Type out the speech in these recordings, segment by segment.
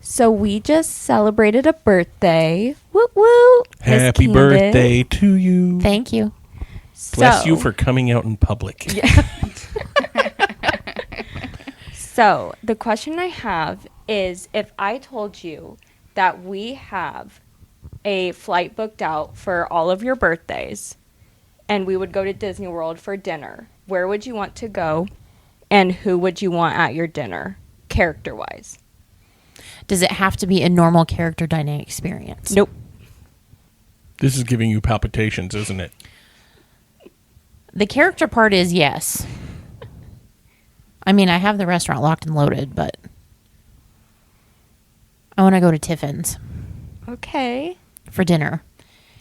So we just celebrated a birthday. Woo woo. Happy birthday to you. Thank you. Bless you for coming out in public. Yeah. So the question I have is, if I told you that we have a flight booked out for all of your birthdays and we would go to Disney World for dinner, where would you want to go and who would you want at your dinner, character-wise? Does it have to be a normal character dining experience? Nope. This is giving you palpitations, isn't it? The character part is yes. I mean, I have the restaurant locked and loaded, but I want to go to Tiffin's. Okay. For dinner.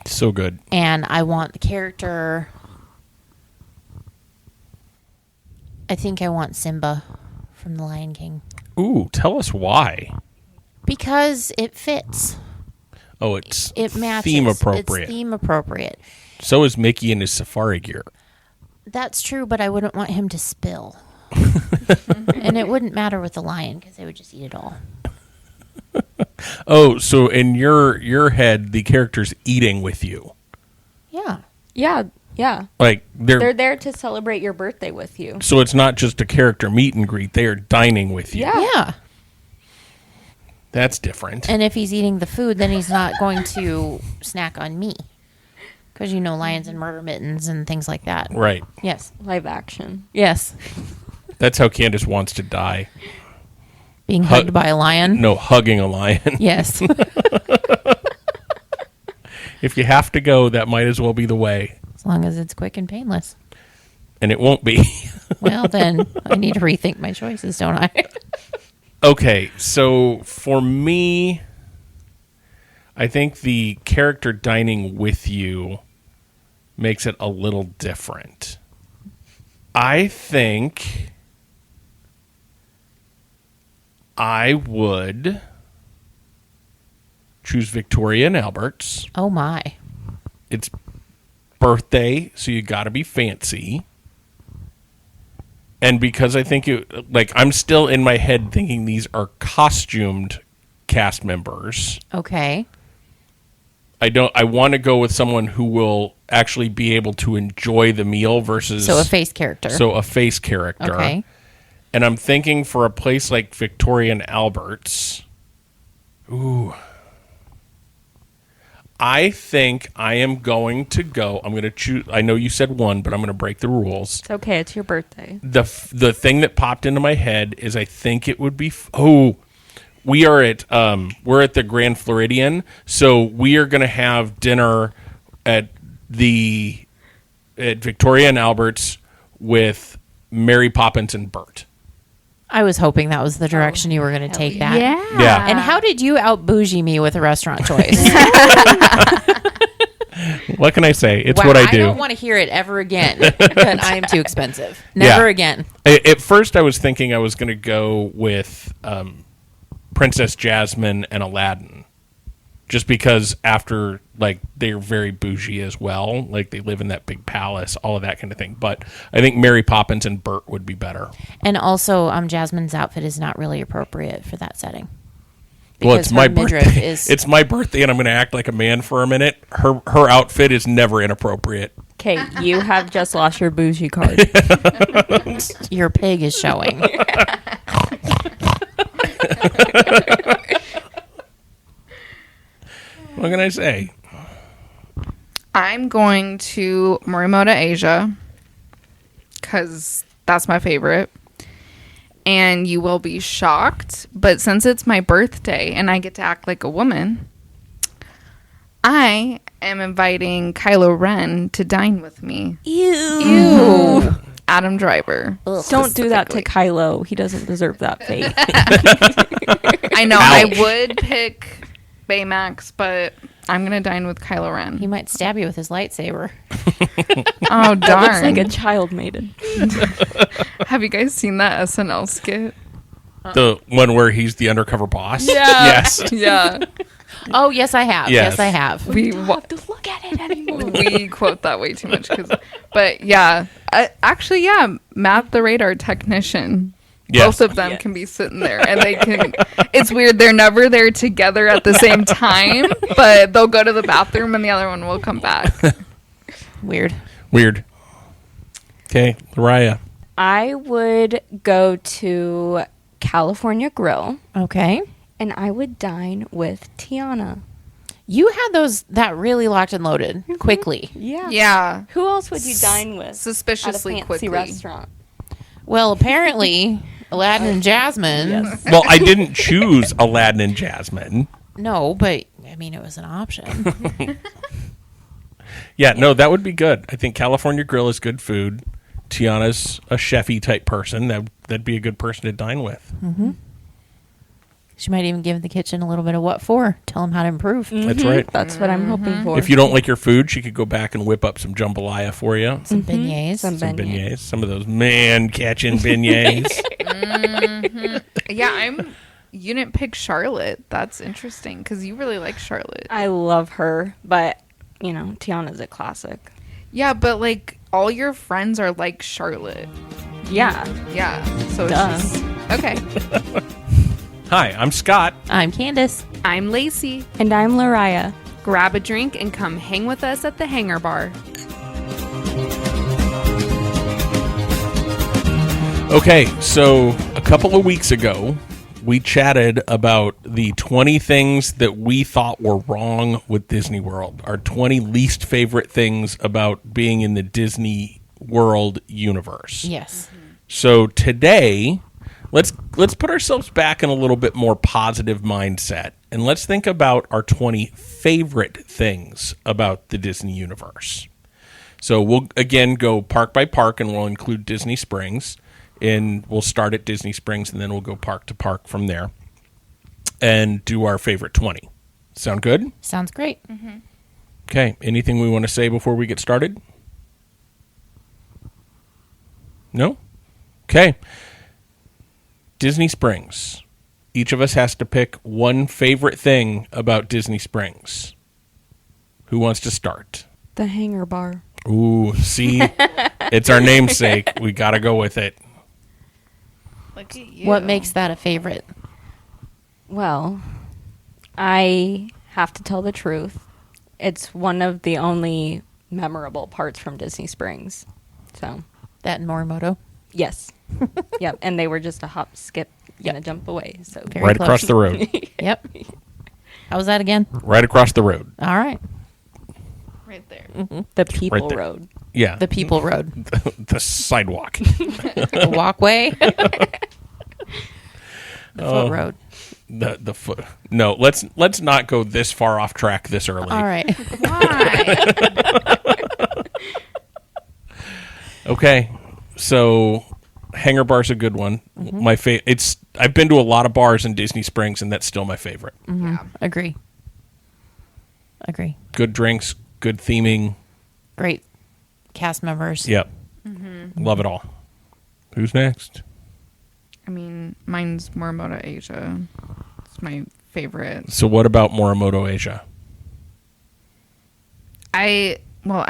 So good. And I want the character. I think I want Simba from The Lion King. Ooh, tell us why. Because it fits. Oh, it matches. Theme appropriate. It's theme appropriate. So is Mickey in his safari gear. That's true, but I wouldn't want him to spill. And it wouldn't matter with the lion because they would just eat it all. Oh, so in your head, the character's eating with you. Yeah. Yeah. Like they're there to celebrate your birthday with you. So it's not just a character meet and greet. They are dining with you. Yeah. That's different. And if he's eating the food, then he's not going to snack on me. Because you know lions and murder mittens and things like that. Right. Yes. Live action. Yes. That's how Candace wants to die. Being hugged by a lion? No, hugging a lion. Yes. If you have to go, that might as well be the way. As long as it's quick and painless. And it won't be. Well, then I need to rethink my choices, don't I? Okay, so for me, I think the character dining with you makes it a little different. I think I would choose Victoria and Albert's. Oh, my. It's birthday, so you got to be fancy. And because I think I'm still in my head thinking these are costumed cast members. Okay. I want to go with someone who will actually be able to enjoy the meal versus... So a face character. Okay. And I'm thinking for a place like Victoria and Albert's... Ooh. I think I am going to go... I'm going to choose... I know you said one, but I'm going to break the rules. It's okay. It's your birthday. The thing that popped into my head is I think it would be... we're at the Grand Floridian, so we are going to have dinner at Victoria and Albert's with Mary Poppins and Bert. I was hoping that was the direction you were going to take that. Yeah. And how did you out bougie me with a restaurant choice? What can I say? It's what I do. I don't want to hear it ever again. That I am too expensive. Never again. At first, I was thinking I was going to go with Princess Jasmine and Aladdin, just because after they're very bougie as well, they live in that big palace, all of that kind of thing. But I think Mary Poppins and Bert would be better. And also, Jasmine's outfit is not really appropriate for that setting. Well, it's my birthday. It's my birthday, and I'm going to act like a man for a minute. Her outfit is never inappropriate. Okay, you have just lost your bougie card. Your pig is showing. What can I say? I'm going to Morimoto Asia because that's my favorite. And you will be shocked, but since it's my birthday and I get to act like a woman, I am inviting Kylo Ren to dine with me. Ew. Adam Driver. Don't do that to Kylo. He doesn't deserve that fate. I know. Ouch. I would pick Baymax, but I'm going to dine with Kylo Ren. He might stab you with his lightsaber. Oh, darn. That looks like a child maiden. Have you guys seen that SNL skit? The one where he's the undercover boss? Yeah. Yes. Yeah. Oh, yes, I have. Yes, I have. We don't have to look at it anymore. We quote that way too much. But yeah. Matt the radar technician. Yes. Both of them can be sitting there, and they can. It's weird. They're never there together at the same time, but they'll go to the bathroom, and the other one will come back. Weird. Okay, Mariah. I would go to California Grill Okay. and I would dine with Tiana. You had that really locked and loaded quickly. Yeah. Yeah, Who else would you dine with? suspiciously at a fancy quickly. restaurant. Well, apparently, Aladdin and Jasmine. Yes. Well, I didn't choose Aladdin and Jasmine. No, but I mean, it was an option. Yeah, no, that would be good. I think California Grill is good food. Tiana's a chefy type person. That'd be a good person to dine with. She might even give the kitchen a little bit of what for. Tell them how to improve. That's right. That's what I'm hoping for. If you don't like your food, she could go back and whip up some jambalaya for you. Some beignets. Some Some beignets. Some of those man-catching beignets. Yeah, you didn't pick Charlotte. That's interesting because you really like Charlotte. I love her, but Tiana's a classic. Yeah, but like all your friends are like Charlotte. Yeah. Yeah, so Duh. it's just okay. Hi, I'm Scott. I'm Candace. I'm Lacey. And I'm Lariah. Grab a drink and come hang with us at the Hangar Bar. Okay, so a couple of weeks ago, we chatted about the 20 things that we thought were wrong with Disney World. Our 20 least favorite things about being in the Disney World universe. Yes. So today, let's put ourselves back in a little bit more positive mindset, and let's think about our 20 favorite things about the Disney universe. So we'll again go park by park, and we'll include Disney Springs, and we'll start at Disney Springs, and then we'll go park to park from there, and do our favorite 20. Sound good? Sounds great. Okay. Anything we want to say before we get started? No? Okay. Disney Springs. Each of us has to pick one favorite thing about Disney Springs. Who wants to start? The Hangar Bar. Ooh, see? It's our namesake. We got to go with it. Look at you. What makes that a favorite? Well, I have to tell the truth. It's one of the only memorable parts from Disney Springs. So, That and Morimoto. yes. Yep. And they were just a hop, skip, and a jump away. So, Very Right close. across the road. Yep. How was that again? Right across the road. All right. right there? the People Right there. Road. Yeah. The People Road. The sidewalk. The walkway. The foot road. The foot. No, let's not go this far off track this early. All right. Why? Okay. So Hangar Bar's a good one. My I've been to a lot of bars in Disney Springs, and that's still my favorite. Yeah. Agree. Good drinks, good theming. Great cast members. Yep. Love it all. Who's next? I mean, mine's Morimoto Asia. It's my favorite. So what about Morimoto Asia? I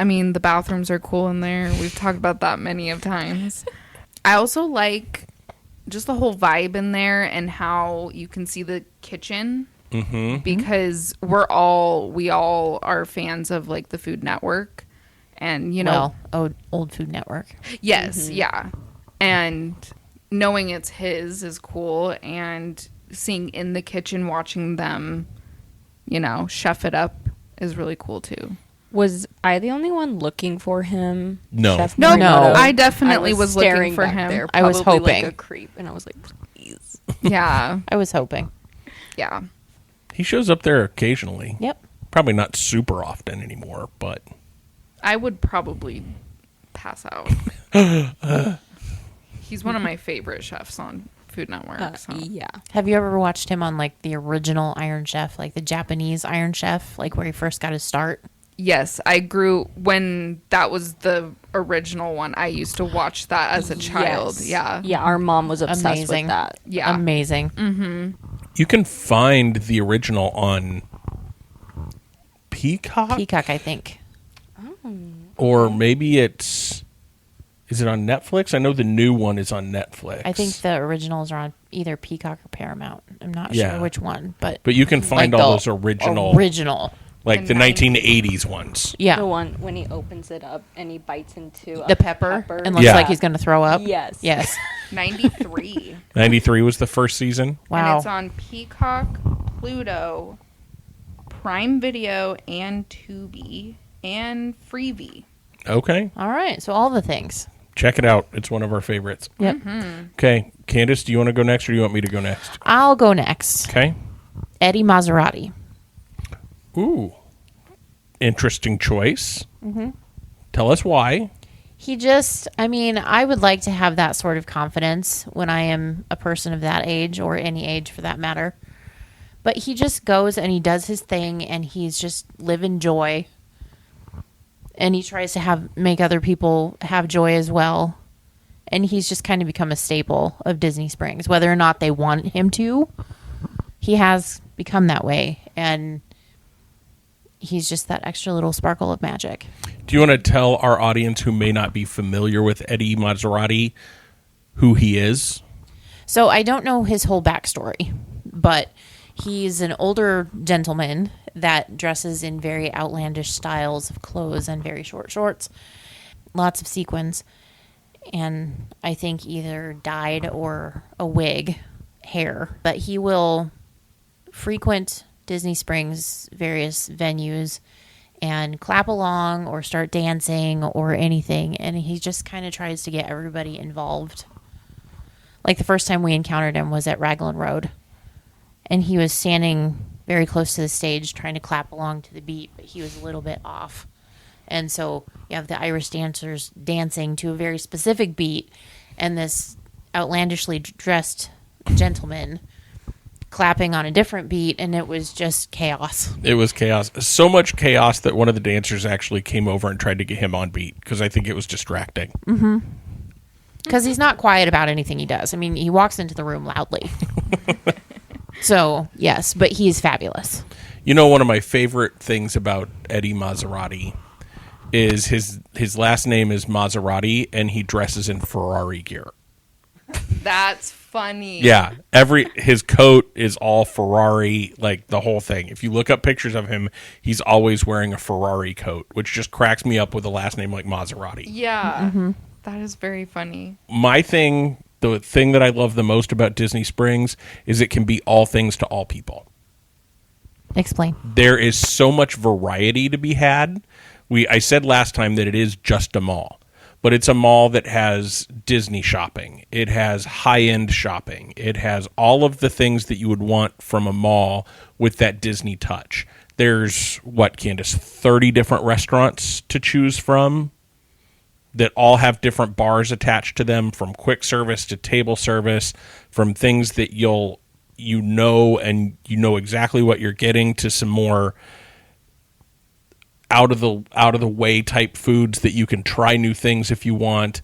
mean, the bathrooms are cool in there. We've talked about that many of times. I also like just the whole vibe in there and how you can see the kitchen. Because we all are fans of like the Food Network, and Old Food Network. yes, yeah, and knowing it's his is cool, and seeing in the kitchen, watching them, chef it up is really cool too. Was I the only one looking for him? No. Chef No, Morimoto? I definitely was looking staring for back him. There, I was probably hoping. like a creep, and I was like, please. Yeah, I was hoping. yeah. He shows up there occasionally. Yep. Probably not super often anymore, but I would probably pass out. He's one of my favorite chefs on Food Network. So. Yeah. Have you ever watched him on like the original Iron Chef, like the Japanese Iron Chef, like where he first got his start? Yes, I grew when that was the original one. I used to watch that as a child. Yes. Yeah. Yeah, our mom was obsessed Amazing. with that. Yeah. Amazing. you can find the original on Peacock? Peacock, I think. Or maybe it's Is it on Netflix? I know the new one is on Netflix. I think the originals are on either Peacock or Paramount. I'm not Yeah. sure which one, but But you can find like all the those original, like The the 1980s ones. Yeah. The one when he opens it up and he bites into The pepper and looks Yeah. like he's going to throw up. Yes. Yes. 93. 93 was the first season. Wow. And it's on Peacock, Pluto, Prime Video, and Tubi, and Freevee. Okay. All right. So all the things. Check it out. It's one of our favorites. Yep. Okay. Candace, do you want to go next or do you want me to go next? I'll go next. Okay. Eddie Maserati. Ooh. Interesting choice. Tell us why. He just, I mean, I would like to have that sort of confidence when I am a person of that age or any age for that matter. But he just goes and he does his thing and he's just living joy. And he tries to make other people have joy as well. And he's just kind of become a staple of Disney Springs. Whether or not they want him to, he has become that way. And he's just that extra little sparkle of magic. Do you want to tell our audience who may not be familiar with Eddie Maserati who he is? So I don't know his whole backstory, but he's an older gentleman that dresses in very outlandish styles of clothes and very short shorts, lots of sequins, and I think either dyed or a wig hair. But he will frequent Disney Springs various venues and clap along or start dancing or anything, and he just kind of tries to get everybody involved. Like the first time we encountered him was at Raglan Road, and he was standing very close to the stage trying to clap along to the beat, but he was a little bit off. And so you have the Irish dancers dancing to a very specific beat, and this outlandishly dressed gentleman clapping on a different beat, and it was just chaos. It was chaos. So much chaos that one of the dancers actually came over and tried to get him on beat because I think it was distracting. Because he's not quiet about anything he does. I mean, he walks into the room loudly. So, yes, but he's fabulous. You know, one of my favorite things about Eddie Maserati is his last name is Maserati, and he dresses in Ferrari gear. That's funny. Yeah, his coat is all Ferrari, like the whole thing. If you look up pictures of him, he's always wearing a Ferrari coat, which just cracks me up with a last name like Maserati. Yeah. That is very funny. The thing that I love the most about Disney Springs is it can be all things to all people. Explain. There is so much variety to be had. I said last time that it is just a mall, but it's a mall that has Disney shopping. It has high-end shopping. It has all of the things that you would want from a mall with that Disney touch. There's, Candace, 30 different restaurants to choose from that all have different bars attached to them, from quick service to table service, from things that you know exactly what you're getting to some more out of the way type foods that you can try new things if you want.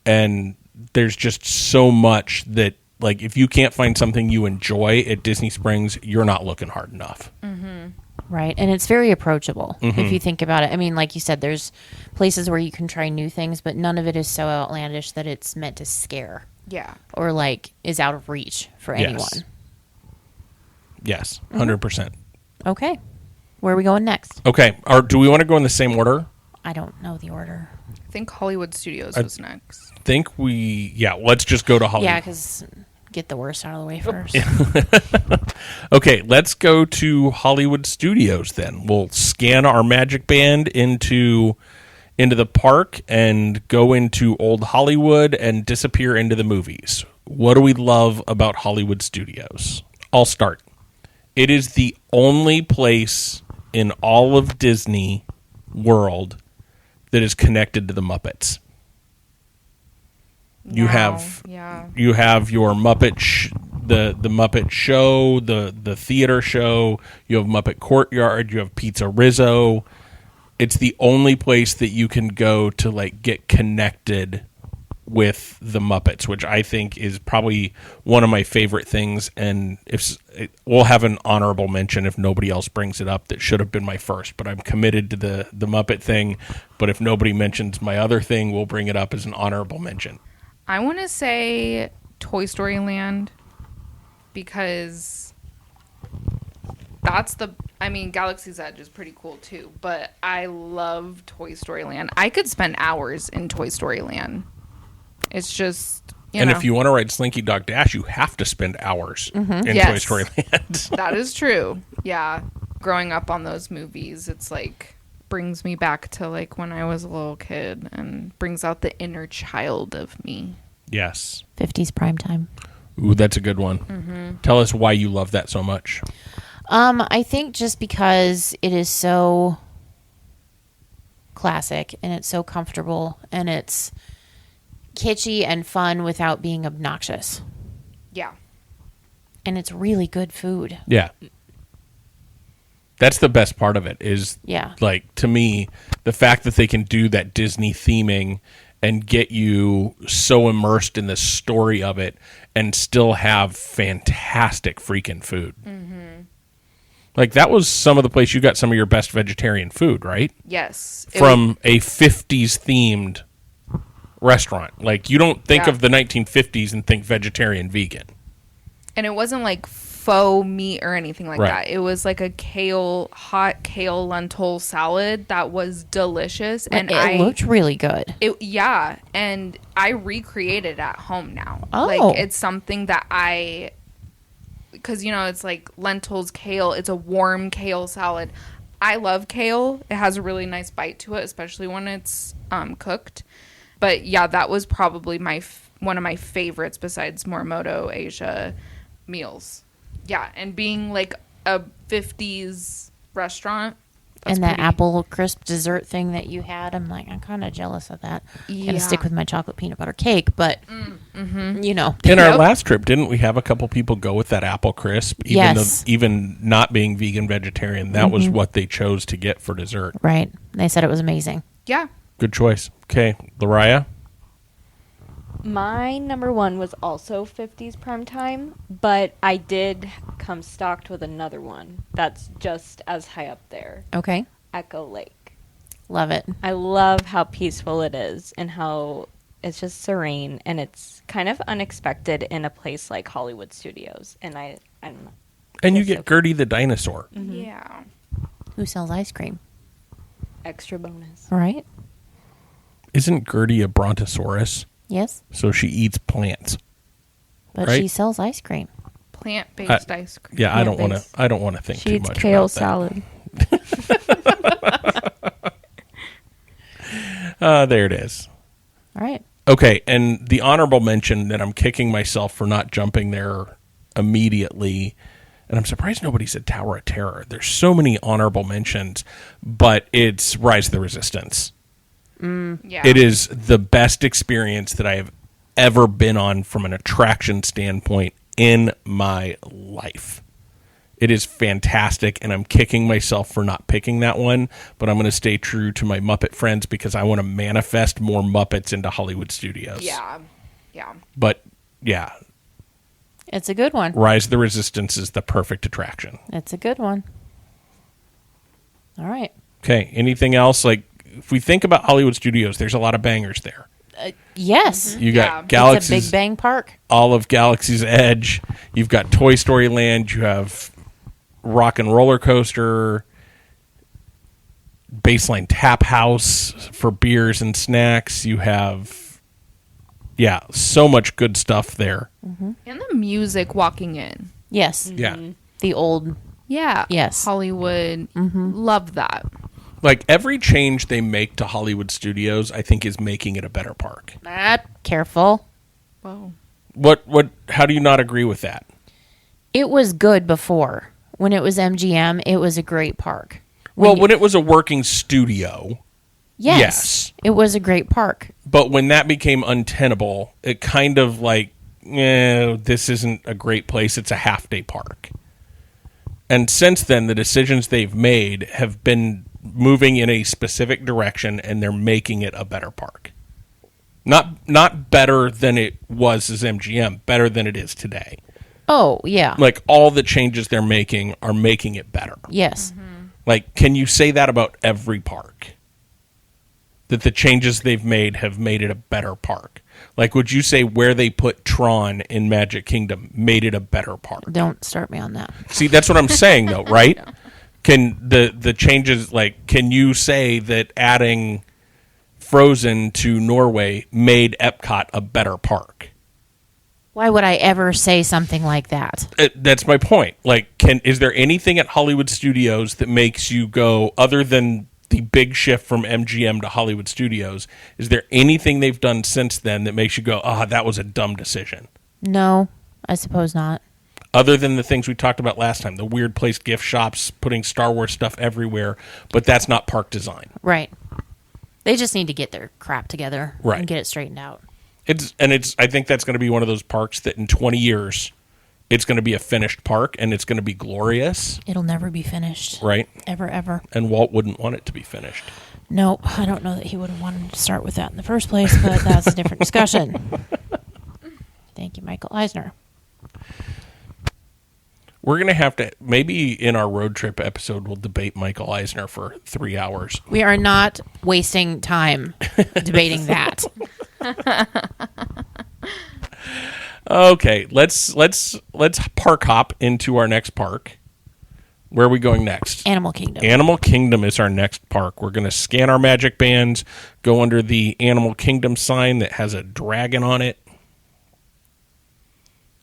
And there's just so much that, like, if you can't find something you enjoy at Disney Springs, you're not looking hard enough. Right, and it's very approachable if you think about it. I mean, like you said, there's places where you can try new things, but none of it is so outlandish that it's meant to scare. Yeah. Or, like, is out of reach for anyone. Yes, 100%. Okay. Where are we going next? Okay, do we want to go in the same order? I don't know the order. I think Hollywood Studios was next. Let's just go to Hollywood. Yeah, because get the worst out of the way first. Okay, let's go to Hollywood Studios then. We'll scan our magic band into the park and go into old Hollywood and disappear into the movies. What do we love about Hollywood Studios? I'll start. It is the only place in all of Disney World that is connected to the Muppets. You have your Muppet the Muppet Show, the theater show. You have Muppet Courtyard. You have Pizza Rizzo. It's the only place that you can go to, like, get connected with the Muppets, which I think is probably one of my favorite things. And we'll have an honorable mention if nobody else brings it up. That should have been my first, but I'm committed to the Muppet thing. But if nobody mentions my other thing, we'll bring it up as an honorable mention. I want to say Toy Story Land because Galaxy's Edge is pretty cool too, but I love Toy Story Land. I could spend hours in Toy Story Land. It's just, if you want to ride Slinky Dog Dash, you have to spend hours in Toy Story Land. That is true. Yeah. Growing up on those movies, it's like brings me back to like when I was a little kid and brings out the inner child of me. Yes. 50s primetime. Ooh, that's a good one. Mm-hmm. Tell us why you love that so much. I think just because it is so classic and it's so comfortable and it's kitschy and fun without being obnoxious. Yeah. And it's really good food. Yeah. That's the best part of it is, like, to me, the fact that they can do that Disney theming and get you so immersed in the story of it and still have fantastic freaking food. Mm-hmm. Like, that was some of the place you got some of your best vegetarian food, right? Yes. From a 50s themed restaurant. Like, you don't think of the 1950s and think vegetarian vegan. And it wasn't like faux meat or anything like that. It was like a hot kale lentil salad that was delicious. And it looked really good. And I recreate it at home now. Oh. Like, it's something that because, it's like lentils, kale. It's a warm kale salad. I love kale. It has a really nice bite to it, especially when it's cooked. But, yeah, that was probably one of my favorites besides Morimoto Asia meals. Yeah, and being like a 50s restaurant. And that apple crisp dessert thing that you had, I'm kind of jealous of that. I'm going to stick with my chocolate peanut butter cake, but, In our last trip, didn't we have a couple people go with that apple crisp? Even not being vegan, vegetarian, that was what they chose to get for dessert. Right. They said it was amazing. Yeah. Good choice. Okay, Lariah? My number one was also 50s primetime, but I did come stocked with another one that's just as high up there. Okay. Echo Lake. Love it. I love how peaceful it is and how it's just serene, and it's kind of unexpected in a place like Hollywood Studios. And I don't know. And you get Gertie the dinosaur. Mm-hmm. Yeah. Who sells ice cream? Extra bonus. Right. Isn't Gertie a brontosaurus? Yes. So she eats plants. But right? she sells ice cream. Plant-based ice cream. Yeah, I don't want to think too much She eats kale about salad. There it is. All right. Okay, and the honorable mention that I'm kicking myself for not jumping there immediately, and I'm surprised nobody said Tower of Terror. There's so many honorable mentions, but it's Rise of the Resistance. Yeah. It is the best experience that I have ever been on from an attraction standpoint in my life. It is fantastic, and I'm kicking myself for not picking that one, but I'm going to stay true to my Muppet friends because I want to manifest more Muppets into Hollywood Studios. Yeah. Yeah. But, yeah. It's a good one. Rise of the Resistance is the perfect attraction. It's a good one. All right. Okay, anything else? Like, if we think about Hollywood Studios, there's a lot of bangers there. Yes. You got Galaxy's. It's a Galaxy's, Big Bang Park. all of Galaxy's Edge. You've got Toy Story Land. You have Rock and Roller Coaster, Baseline Tap House for beers and snacks. You have, so much good stuff there. Mm-hmm. And the music walking in. Yes. Yeah. The old. Yeah. Yes. Hollywood. Love that. Like, every change they make to Hollywood Studios, I think, is making it a better park. Careful. Whoa. How do you not agree with that? It was good before. When it was MGM, it was a great park. When it was a working studio, yes. It was a great park. But when that became untenable, it kind of like, this isn't a great place. It's a half-day park. And since then, the decisions they've made have been moving in a specific direction, and they're making it a better park. Not better than it was as MGM, better than it is today. Oh, yeah. Like, all the changes they're making are making it better. Yes. Like, can you say that about every park? That the changes they've made have made it a better park? Like, would you say where they put Tron in Magic Kingdom made it a better park? Don't start me on that. See, that's what I'm saying, though, right? Can the changes, like, can you say that adding Frozen to Norway made Epcot a better park? Why would I ever say something like that? That's my point. Like, is there anything at Hollywood Studios that makes you go, other than the big shift from MGM to Hollywood Studios, is there anything they've done since then that makes you go, that was a dumb decision? No, I suppose not. Other than the things we talked about last time, the weird placed gift shops, putting Star Wars stuff everywhere, but that's not park design. Right. They just need to get their crap together Right. and get it straightened out. I think that's going to be one of those parks that in 20 years, it's going to be a finished park and it's going to be glorious. It'll never be finished. Right. Ever, ever. And Walt wouldn't want it to be finished. Nope. I don't know that he would have wanted to start with that in the first place, but that's a different discussion. Thank you, Michael Eisner. We're going to have to, maybe in our road trip episode, we'll debate Michael Eisner for 3 hours. We are not wasting time debating that. Okay, let's park hop into our next park. Where are we going next? Animal Kingdom. Animal Kingdom is our next park. We're going to scan our magic bands, go under the Animal Kingdom sign that has a dragon on it.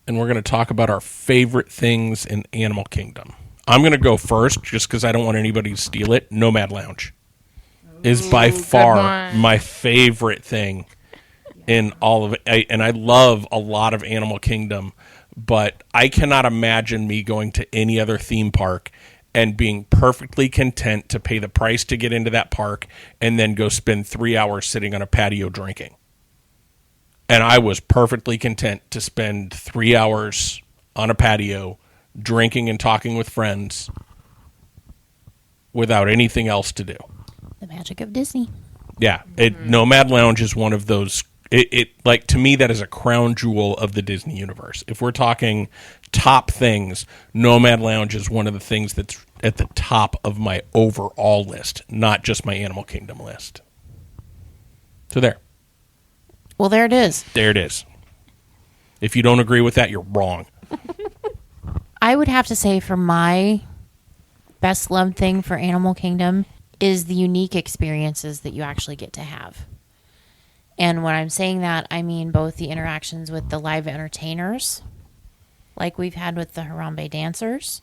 And we're going to talk about our favorite things in Animal Kingdom. I'm going to go first just because I don't want anybody to steal it. Nomad Lounge is by far my favorite thing in all of it. And I love a lot of Animal Kingdom, but I cannot imagine me going to any other theme park and being perfectly content to pay the price to get into that park and then go spend 3 hours sitting on a patio drinking. And I was perfectly content to spend 3 hours on a patio drinking and talking with friends without anything else to do. The magic of Disney. Yeah, Nomad Lounge is one of those. It like, to me, that is a crown jewel of the Disney universe. If we're talking top things, Nomad Lounge is one of the things that's at the top of my overall list, not just my Animal Kingdom list. So there. Well, there it is. There it is. If you don't agree with that, you're wrong. I would have to say, for my best loved thing for Animal Kingdom is the unique experiences that you actually get to have. And when I'm saying that, I mean both the interactions with the live entertainers, like we've had with the Harambe dancers,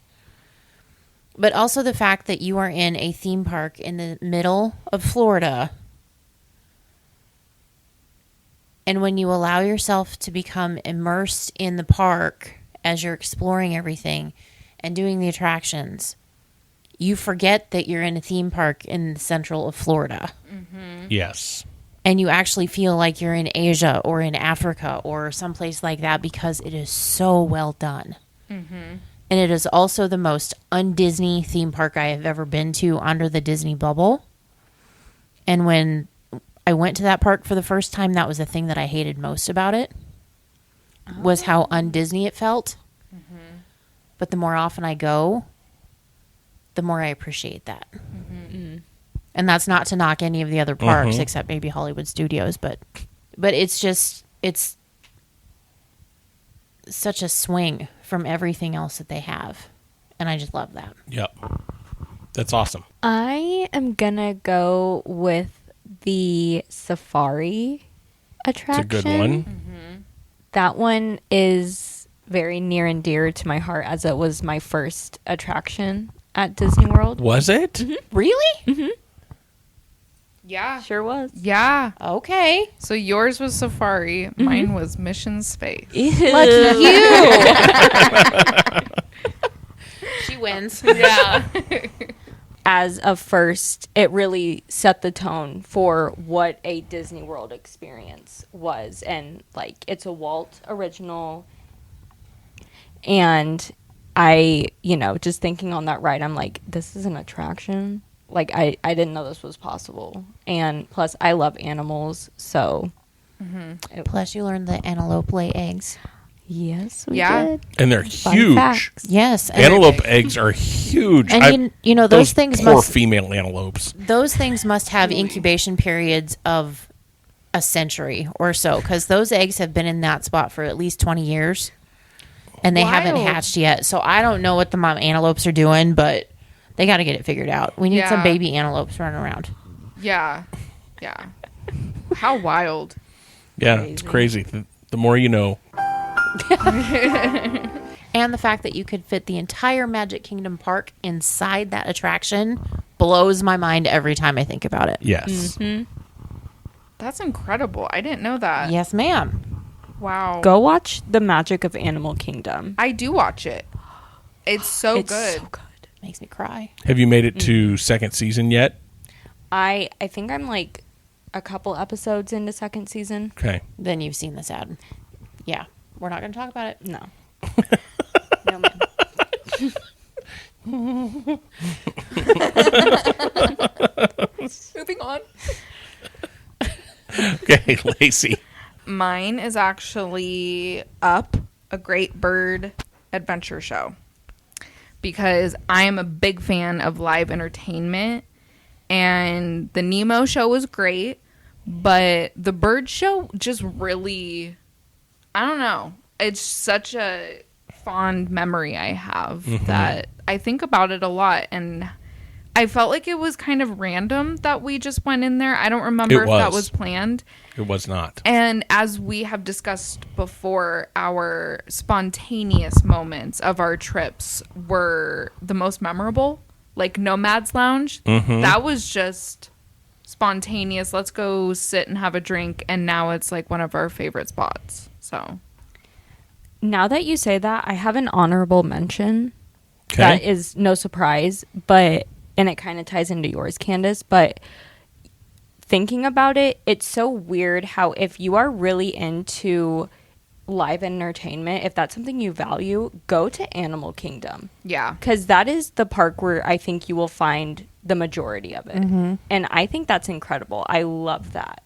but also the fact that you are in a theme park in the middle of Florida. And when you allow yourself to become immersed in the park as you're exploring everything and doing the attractions, you forget that you're in a theme park in the central of Florida. Mm-hmm. Yes. And you actually feel like you're in Asia or in Africa or someplace like that because it is so well done. Mm-hmm. And it is also the most un-Disney theme park I have ever been to under the Disney bubble. And when I went to that park for the first time, that was the thing that I hated most about it, was how un-Disney it felt. Mm-hmm. But the more often I go, the more I appreciate that. Mm-hmm. And that's not to knock any of the other parks, except maybe Hollywood Studios, but it's just, it's such a swing from everything else that they have. And I just love that. Yep. That's awesome. I am gonna go with the Safari attraction. It's a good one. Mm-hmm. That one is very near and dear to my heart, as it was my first attraction at Disney World. Was it? Mm-hmm. Really? Mm-hmm. Yeah. Sure was. Yeah. Okay. So yours was Safari. Mine was Mission Space. Lucky you. She wins. Yeah. As a first, it really set the tone for what a Disney World experience was. And, like, it's a Walt original. And I, just thinking on that ride, I'm like, this is an attraction. Like, I didn't know this was possible. And plus, I love animals. So Plus, you learned that antelope lay eggs. Yes, we Yeah. did. And they're Fun huge. facts. Yes. And Antelope eggs are huge. And you know, those things poor must female antelopes. those things must have incubation periods of a century or so, because those eggs have been in that spot for at least 20 years, and they haven't Wild. hatched yet. So I don't know what the mom antelopes are doing, but they got to get it figured out. We need some Yeah. baby antelopes running around. Yeah. Yeah. How wild. Yeah, it's crazy. The more you know. And the fact that you could fit the entire Magic Kingdom park inside that attraction blows my mind every time I think about it. Yes. That's incredible. I didn't know that. Yes, ma'am. Wow. Go watch The Magic of Animal Kingdom. I do watch it. It's so It's good. so good. Makes me cry. Have you made it to second season yet? I think I'm like a couple episodes into second season. Okay. Then you've seen this ad. Yeah. We're not going to talk about it. No. No, ma'am. Moving on. Okay, Lacey. Mine is actually Up, a Great Bird Adventure Show. Because I am a big fan of live entertainment. And the Nemo show was great. But the bird show just really, I don't know. It's such a fond memory I have that I think about it a lot. And I felt like it was kind of random that we just went in there. I don't remember if that was planned. It was not. And as we have discussed before, our spontaneous moments of our trips were the most memorable. Like Nomad's Lounge, that was just spontaneous. Let's go sit and have a drink. And now it's like one of our favorite spots. So Now that you say that, I have an honorable mention. Okay. That is no surprise, but and it kind of ties into yours, Candace, but thinking about it, it's so weird how if you are really into live entertainment, if that's something you value, go to Animal Kingdom. yeah. Because that is the park where I think you will find the majority of it. And I think that's incredible. I love that.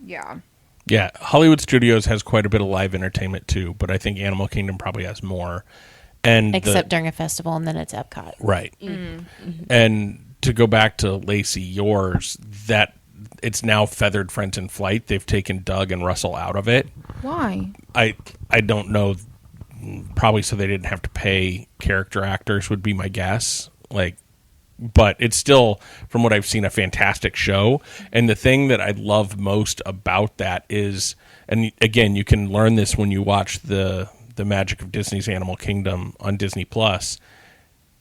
Yeah. Yeah, Hollywood Studios has quite a bit of live entertainment too, but I think Animal Kingdom probably has more. And Except during a festival, and then it's Epcot. right. And to go back to Lacey, yours, that it's now Feathered Friends in Flight. They've taken Doug and Russell out of it. Why? I don't know. Probably so they didn't have to pay character actors would be my guess. But it's still, from what I've seen, a fantastic show. And the thing that I love most about that is, and again, you can learn this when you watch the Magic of Disney's Animal Kingdom on Disney Plus.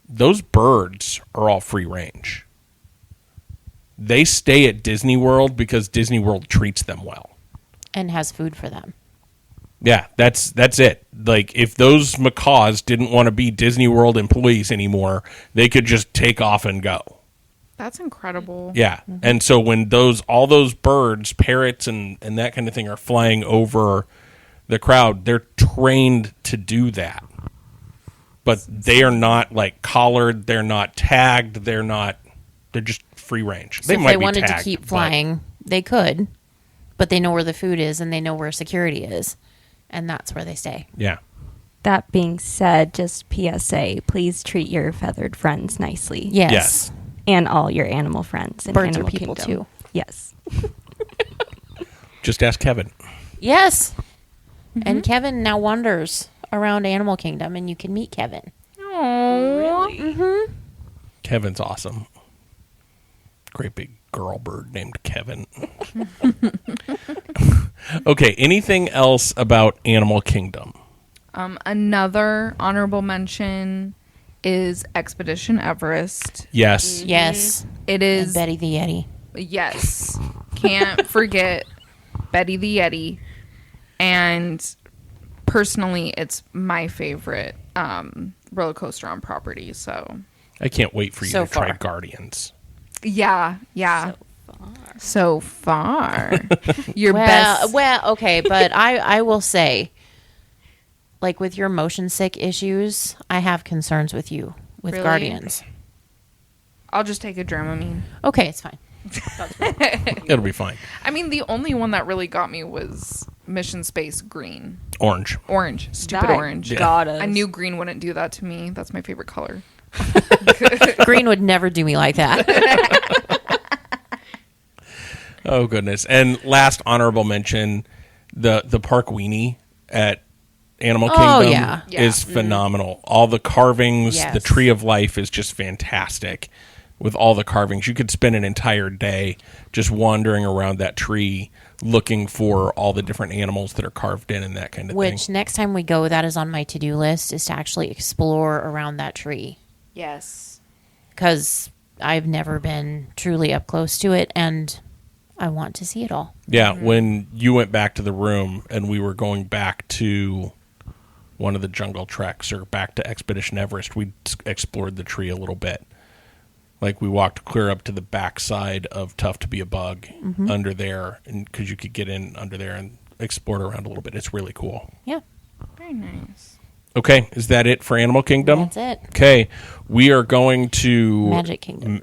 Those birds are all free range. They stay at Disney World because Disney World treats them well. And has food for them. Yeah, that's it. Like, if those macaws didn't want to be Disney World employees anymore, they could just take off and go. That's incredible. Yeah. And so when all those birds, parrots and that kind of thing are flying over the crowd, they're trained to do that. But they are not like collared, they're not tagged, they're just free range. So if might they be wanted tagged, to keep but- flying, they could. But they know where the food is, and they know where security is. And that's where they stay. Yeah. That being said, just PSA, please treat your feathered friends nicely. Yes. Yes. And all your animal friends in Birds are Animal people, Kingdom. too. Yes. Just ask Kevin. Yes. And Kevin now wanders around Animal Kingdom, and you can meet Kevin. Oh, Really? Kevin's awesome. Great big girl bird named Kevin. Okay, anything else about Animal Kingdom? Another honorable mention is Expedition Everest. Yes. Yes. It And is Betty the Yeti. yes. Can't forget Betty the Yeti. And personally, it's my favorite roller coaster on property. So I can't wait for you So to try far. Guardians. yeah. So far. Your best. Well, okay, but I will say, like with your motion sick issues, I have concerns with you with Really? Guardians. I'll just take a Dramamine. Okay, it's fine. It'll be fine. I mean, the only one that really got me was Mission Space Green. Orange. Orange. Stupid That orange. got us. I knew green wouldn't do that to me. That's my favorite color. Green would never do me like that. Oh, goodness. And last honorable mention, the park weenie at Animal Kingdom yeah. is phenomenal. All the carvings, Yes. the Tree of Life is just fantastic. With all the carvings, you could spend an entire day just wandering around that tree looking for all the different animals that are carved in and that kind of Which thing. next time we go, that is on my to-do list, is to actually explore around that tree. Yes. Because I've never been truly up close to it, and I want to see it all. Yeah, when you went back to the room and we were going back to one of the jungle treks or back to Expedition Everest, we explored the tree a little bit. Like we walked clear up to the backside of Tough to Be a Bug under there, and because you could get in under there and explore it around a little bit. It's really cool. Yeah, Very nice. Okay, is that it for Animal Kingdom? that's it. Okay, we are going to Magic Kingdom.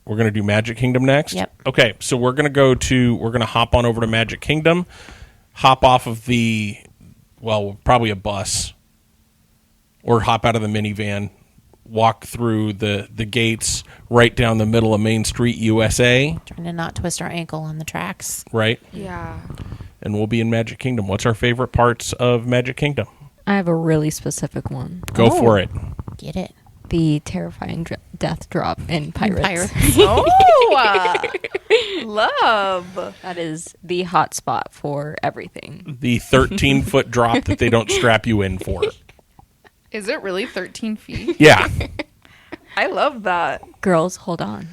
We're going to do Magic Kingdom next? Yep. Okay, so we're going to hop on over to Magic Kingdom, hop off of probably a bus, or hop out of the minivan, walk through the gates right down the middle of Main Street, USA, Trying to not twist our ankle on the tracks. right? Yeah. And we'll be in Magic Kingdom. What's our favorite parts of Magic Kingdom? I have a really specific one. Go Oh. for it. Get it? The terrifying death drop in Pirates. Oh, love. That is the hot spot for everything. The 13-foot drop that they don't strap you in for. Is it really 13 feet? Yeah. I love that. Girls, hold on.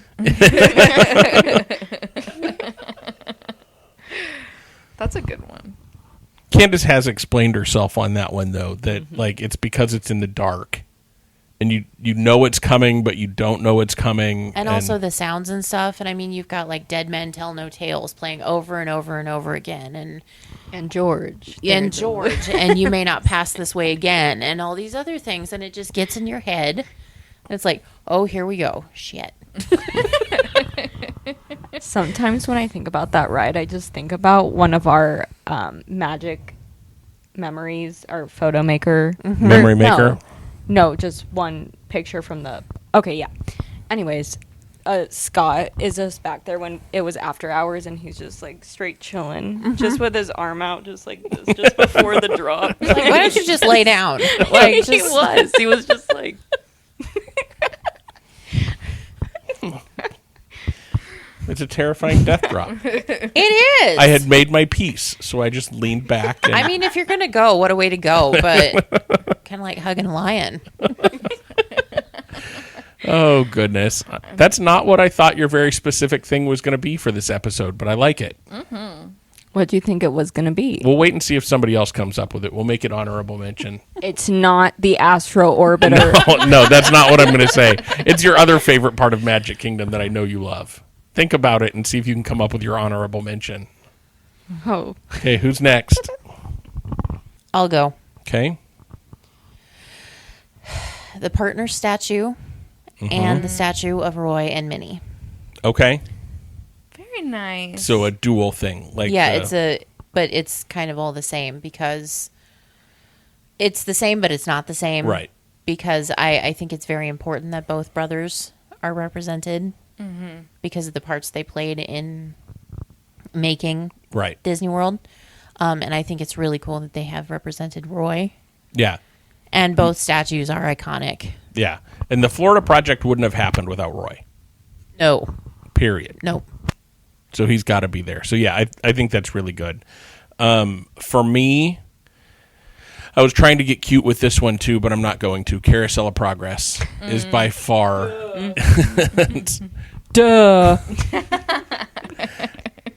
That's a good one. Candace has explained herself on that one, though, that like it's because it's in the dark. And you know it's coming, but you don't know it's coming. And also the sounds and stuff. And I mean, you've got like Dead Men Tell No Tales playing over and over and over again. And George. And George. And You May Not Pass This Way Again. And all these other things. And it just gets in your head. And it's like, oh, here we go. Shit. Sometimes when I think about that ride, I just think about one of our magic memories, our photo maker. Memory maker. No, just one picture from the... Okay, yeah. Anyways, Scott is just back there when it was after hours, and he's just, like, straight chilling. Just with his arm out, just like this, just before the drop. Like, why don't you just lay down? Like, he was just like... It's a terrifying death drop. It is. I had made my peace, so I just leaned back. And I mean, if you're going to go, what a way to go. But kind of like hugging a lion. oh, goodness. That's not what I thought your very specific thing was going to be for this episode, but I like it. What do you think it was going to be? We'll wait and see if somebody else comes up with it. We'll make it honorable mention. It's not the Astro Orbiter. Oh, no, that's not what I'm going to say. It's your other favorite part of Magic Kingdom that I know you love. Think about it and see if you can come up with your honorable mention. Oh. Okay, who's next? I'll go. Okay. The partner statue and the statue of Roy and Minnie. Okay. Very nice. So a dual thing. Like But it's kind of all the same because it's the same, but it's not the same. Right. Because I think it's very important that both brothers are represented because of the parts they played in making Right. Disney World. And I think it's really cool that they have represented Roy. Yeah. And both statues are iconic. Yeah. And the Florida project wouldn't have happened without Roy. No. Period. Nope. So he's got to be there. So yeah, I think that's really good. For me, I was trying to get cute with this one too, but I'm not going to. Carousel of Progress is by far... Duh.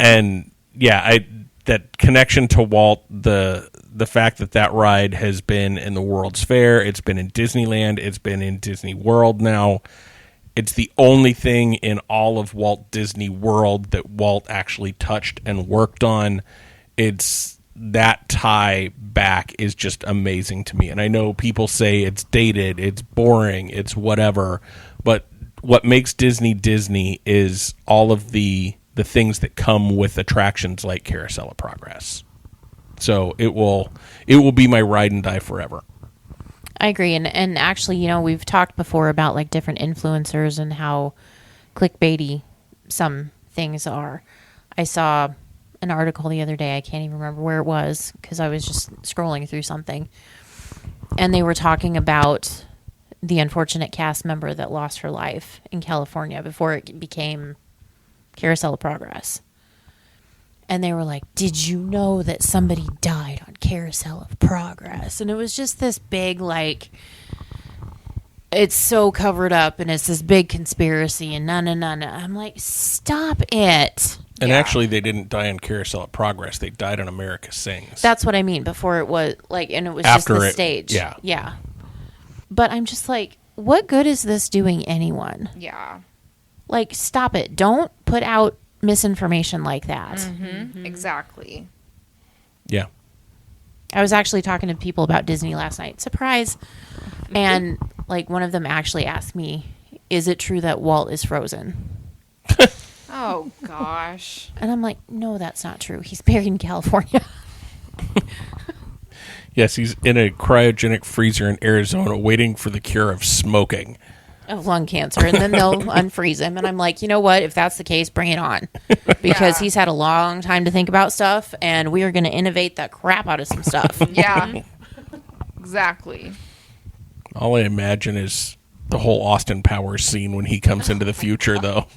And yeah, that connection to Walt, the fact that ride has been in the World's Fair, it's been in Disneyland, it's been in Disney World now. It's the only thing in all of Walt Disney World that Walt actually touched and worked on. It's that tie back is just amazing to me. And I know people say it's dated, it's boring, it's whatever, but what makes Disney Disney is all of the things that come with attractions like Carousel of Progress. So it will be my ride and die forever. I agree. And actually, you know, we've talked before about like different influencers and how clickbaity some things are. I saw an article the other day. I can't even remember where it was because I was just scrolling through something. And they were talking about the unfortunate cast member that lost her life in California before it became Carousel of Progress. And they were like, did you know that somebody died on Carousel of Progress? And it was just this big, like, it's so covered up and it's this big conspiracy and no. I'm like, stop it. And actually, they didn't die on Carousel of Progress. They died on America Sings. That's what I mean. Before it was, like, and it was After just the it, stage. yeah. Yeah. But I'm just like, what good is this doing anyone? Yeah. Like, stop it. Don't put out misinformation like that. Mm-hmm. Exactly. Yeah. I was actually talking to people about Disney last night. Surprise. And like one of them actually asked me, is it true that Walt is frozen? Oh, gosh. And I'm like, no, that's not true. He's buried in California. Yes, he's in a cryogenic freezer in Arizona waiting for the cure of smoking. Of lung cancer. And then they'll unfreeze him. And I'm like, you know what? If that's the case, bring it on. Because he's had a long time to think about stuff. And we are going to innovate the crap out of some stuff. Yeah. Exactly. All I imagine is the whole Austin Powers scene when he comes into the future, though.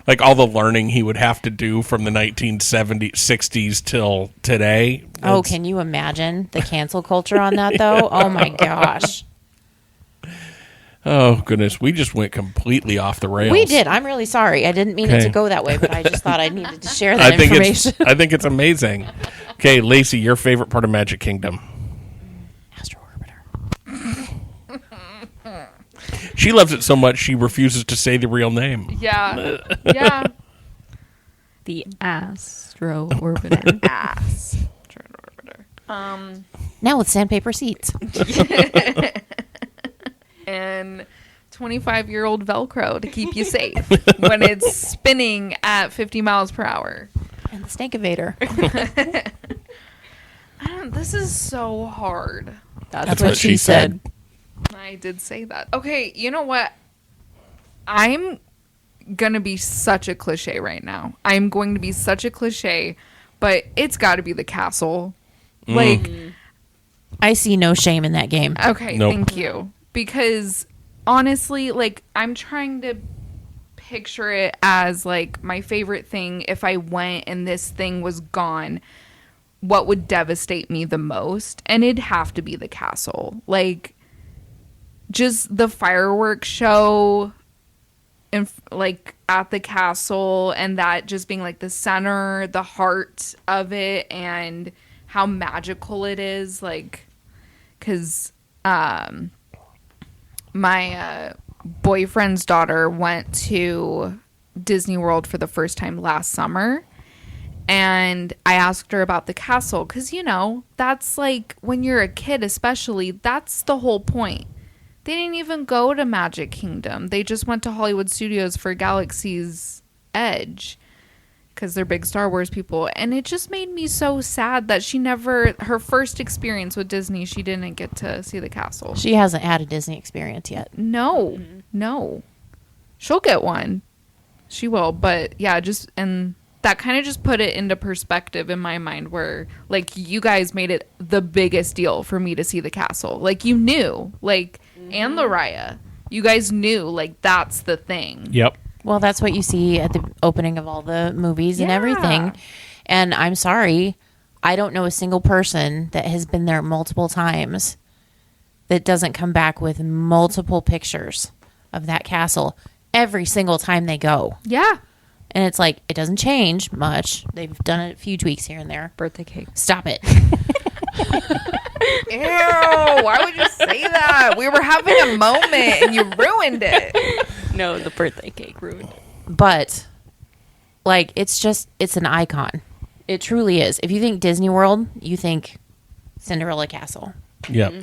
Like all the learning he would have to do from the 1970s, 60s till today. Oh, can you imagine the cancel culture on that, though? Oh, my gosh. Oh, goodness. We just went completely off the rails. We did. I'm really sorry. I didn't mean it Okay. to go that way, but I just thought I needed to share that information. I think it's amazing. Okay, Lacey, your favorite part of Magic Kingdom? Astro Orbiter. She loves it so much she refuses to say the real name. Yeah. Yeah. The Astro Orbiter. Ass. Orbiter. Now with sandpaper seats. And 25-year-old Velcro to keep you safe when it's spinning at 50 miles per hour. And the Snake Evader. This is so hard. That's what she said. I did say that. Okay, you know what? I'm going to be such a cliche right now. I'm going to be such a cliche, but it's got to be the castle. Like, I see no shame in that game. okay, Nope. thank you. Because honestly, like, I'm trying to picture it as like my favorite thing. If I went and this thing was gone, what would devastate me the most? And it'd have to be the castle. Like, just the fireworks show and like at the castle, and that just being like the center, the heart of it, and how magical it is. Like, because my boyfriend's daughter went to Disney World for the first time last summer, and I asked her about the castle because, you know, that's like when you're a kid especially, that's the whole point. They didn't even go to Magic Kingdom. They just went to Hollywood Studios for Galaxy's Edge because they're big Star Wars people. And it just made me so sad that she never, her first experience with Disney, she didn't get to see the castle. She hasn't had a Disney experience yet. No, no. She'll get one. She will. But yeah, just, and that kind of just put it into perspective in my mind where, like, you guys made it the biggest deal for me to see the castle. Like, you knew, like, and Lariah, you guys knew, like, that's the thing. Yep. Well, that's what you see at the opening of all the movies and everything. And I'm sorry, I don't know a single person that has been there multiple times that doesn't come back with multiple pictures of that castle every single time they go. Yeah. And it's like, it doesn't change much. They've done it a few tweaks here and there. Birthday cake. Stop it. Ew, why would you say that? We were having a moment and you ruined it. No, the birthday cake ruined it. But, like, it's an icon. It truly is. If you think Disney World, you think Cinderella Castle. Yep.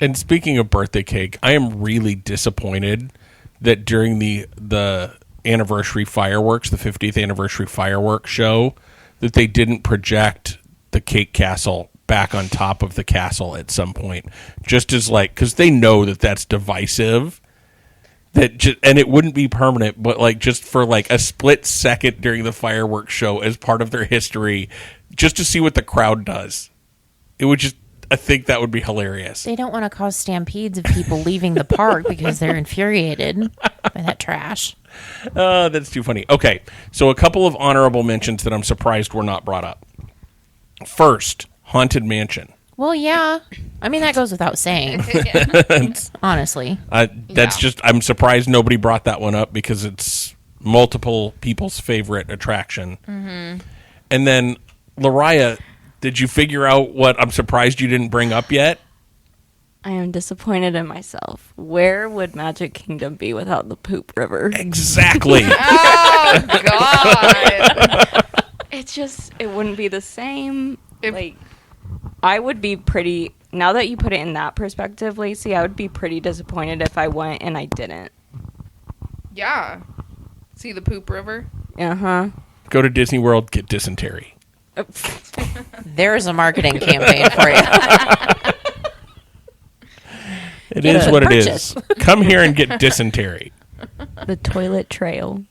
And speaking of birthday cake, I am really disappointed that during the anniversary fireworks, the 50th anniversary fireworks show, that they didn't project the cake castle back on top of the castle at some point, just as like, because they know that that's divisive, and it wouldn't be permanent, but like just for like a split second during the fireworks show as part of their history, just to see what the crowd does. It would just, I think that would be hilarious. They don't want to cause stampedes of people leaving the park because they're infuriated by that trash. That's too funny. Okay, so a couple of honorable mentions that I'm surprised were not brought up. First, Haunted Mansion. Well, yeah. I mean, that goes without saying. Honestly. That's just, I'm surprised nobody brought that one up because it's multiple people's favorite attraction. Mm-hmm. And then, Lariah, did you figure out what I'm surprised you didn't bring up yet? I am disappointed in myself. Where would Magic Kingdom be without the Poop River? Exactly. Oh, God. It wouldn't be the same. I would be pretty, now that you put it in that perspective, Lacey, I would be pretty disappointed if I went and I didn't. Yeah. See the Poop River? Uh-huh. Go to Disney World, get dysentery. There's a marketing campaign for you. It Get is a what purchase. it is. Come here and get dysentery. The toilet trail.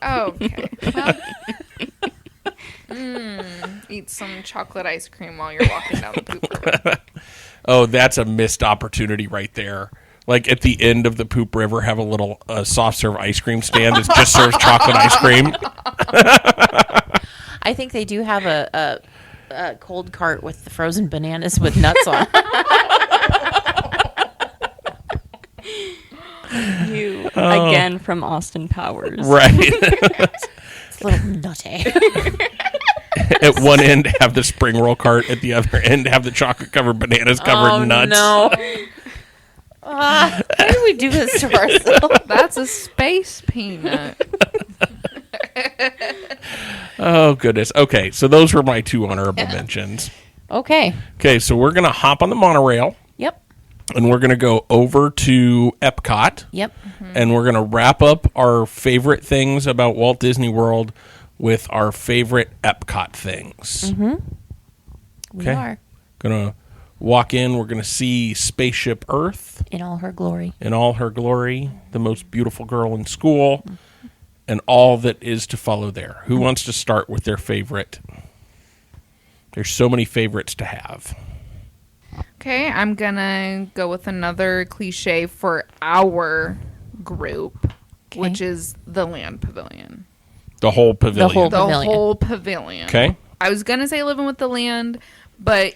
Oh, okay. Well, eat some chocolate ice cream while you're walking down the Poop River. Oh, that's a missed opportunity right there. Like at the end of the Poop River, have a little soft serve ice cream stand that just serves chocolate ice cream. I think they do have a cold cart with the frozen bananas with nuts on. You, again, from Austin Powers. Right. It's a little nutty. At one end, have the spring roll cart. At the other end, have the chocolate covered bananas covered in nuts. No. Why do we do this to ourselves? That's a space peanut. Oh, goodness. Okay, so those were my two honorable mentions. Okay. Okay, so we're going to hop on the monorail, Yep. and we're going to go over to Epcot, Yep. and we're going to wrap up our favorite things about Walt Disney World with our favorite Epcot things. We are. Going to walk in, we're going to see Spaceship Earth In all her glory. in all her glory, the most beautiful girl in school, and all that is to follow there. Who wants to start with their favorite? There's so many favorites to have. Okay, I'm gonna go with another cliche for our group, which is the Land Pavilion. The whole pavilion. The Pavilion. whole pavilion. Okay. I was gonna say living with the land, but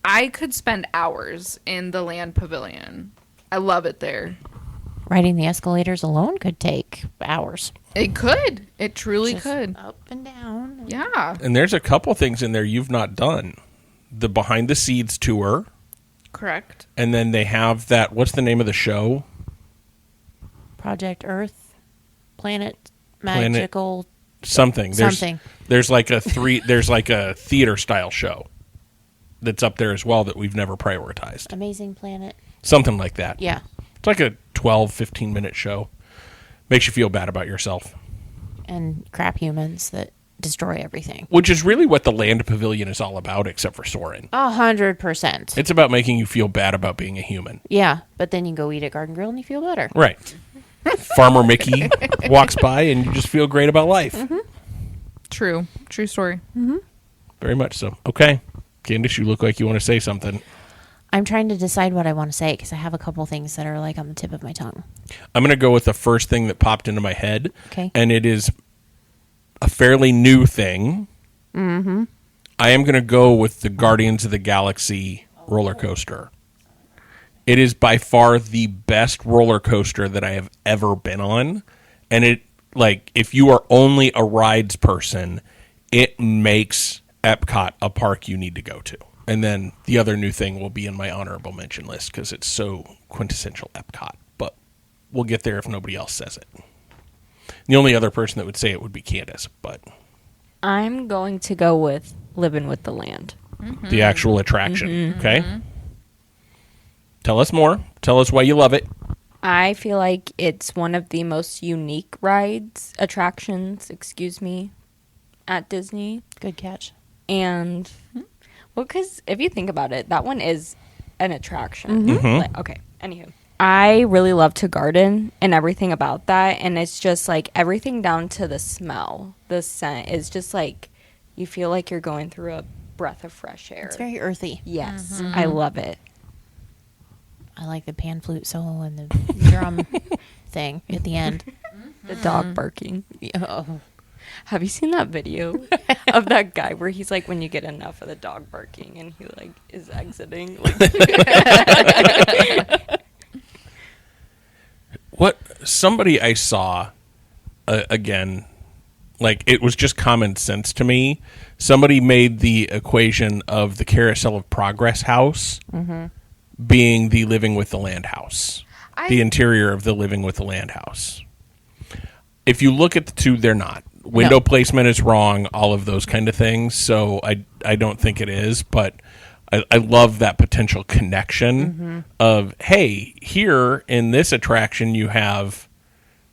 I could spend hours in the Land Pavilion. I love it there. Riding the escalators alone could take hours. It could. It truly Just could. Up and down. Yeah. And there's a couple things in there you've not done. The behind the scenes tour, Correct. and then they have that, what's the name of the show? Project Earth, Planet Magical. Something. Something. There's like a theater style show that's up there as well that we've never prioritized. Amazing Planet. Something like that. Yeah. It's like a 12, 15-minute show. Makes you feel bad about yourself. And crap humans that destroy everything. Which is really what the Land Pavilion is all about, except for Soarin'. 100%. It's about making you feel bad about being a human. Yeah, but then you go eat at Garden Grill and you feel better. Right. Farmer Mickey walks by and you just feel great about life. True. True story. Very much so. Okay. Candace, you look like you want to say something. I'm trying to decide what I want to say because I have a couple things that are like on the tip of my tongue. I'm going to go with the first thing that popped into my head. Okay. And it is a fairly new thing. Mm-hmm. I am going to go with the Guardians of the Galaxy roller coaster. It is by far the best roller coaster that I have ever been on. And it, like, if you are only a rides person, it makes Epcot a park you need to go to. And then the other new thing will be in my honorable mention list because it's so quintessential Epcot. But we'll get there if nobody else says it. The only other person that would say it would be Candace, but I'm going to go with Living with the Land. the actual attraction. Okay? Tell us more. Tell us why you love it. I feel like it's one of the most unique attractions, at Disney. Good catch. And, well, because if you think about it, that one is an attraction. Okay, anywho. I really love to garden and everything about that. And it's just like everything down to the smell. The scent is just like, you feel like you're going through a breath of fresh air. It's very earthy. Yes, I love it. I like the pan flute solo and the drum thing at the end. The dog barking. Oh. Have you seen that video of that guy where he's like, when you get enough of the dog barking and he like is exiting? What somebody I saw again, like it was just common sense to me. Somebody made the equation of the Carousel of Progress house being the Living with the Land house, the interior of the Living with the Land house. If you look at the two, they're not. Window placement is wrong, all of those kind of things. So I don't think it is, but I love that potential connection of, hey, here in this attraction you have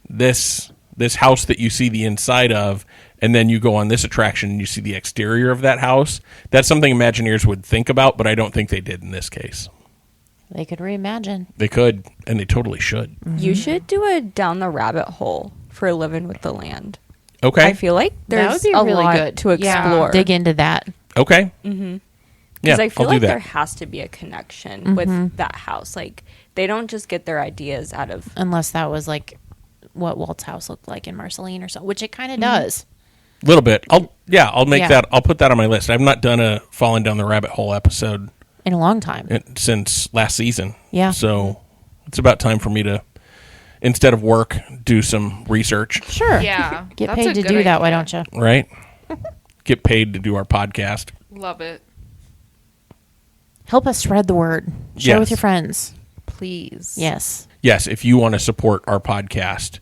this house that you see the inside of, and then you go on this attraction and you see the exterior of that house. That's something Imagineers would think about, but I don't think they did in this case. They could reimagine. They could, and they totally should. You should do a down the rabbit hole for Living with the Land. Okay. I feel like That would there's be a really lot good to explore. Dig into that. Okay. Because Yeah, I feel I'll do like that. there has to be a connection with that house. Like, they don't just get their ideas out of... Unless that was like what Walt's house looked like in Marceline or so, which it kind of does. A little bit. I'll make that. I'll put that on my list. I've not done a Falling Down the Rabbit Hole episode In a long time. since last season. Yeah. So it's about time for me to, instead of work, do some research. Sure. Yeah. Get that's paid a to good do that, why idea. don't you? Right? Get paid to do our podcast. Love it. Help us spread the word. Share with Yes. your friends. Please. Yes. Yes, if you want to support our podcast.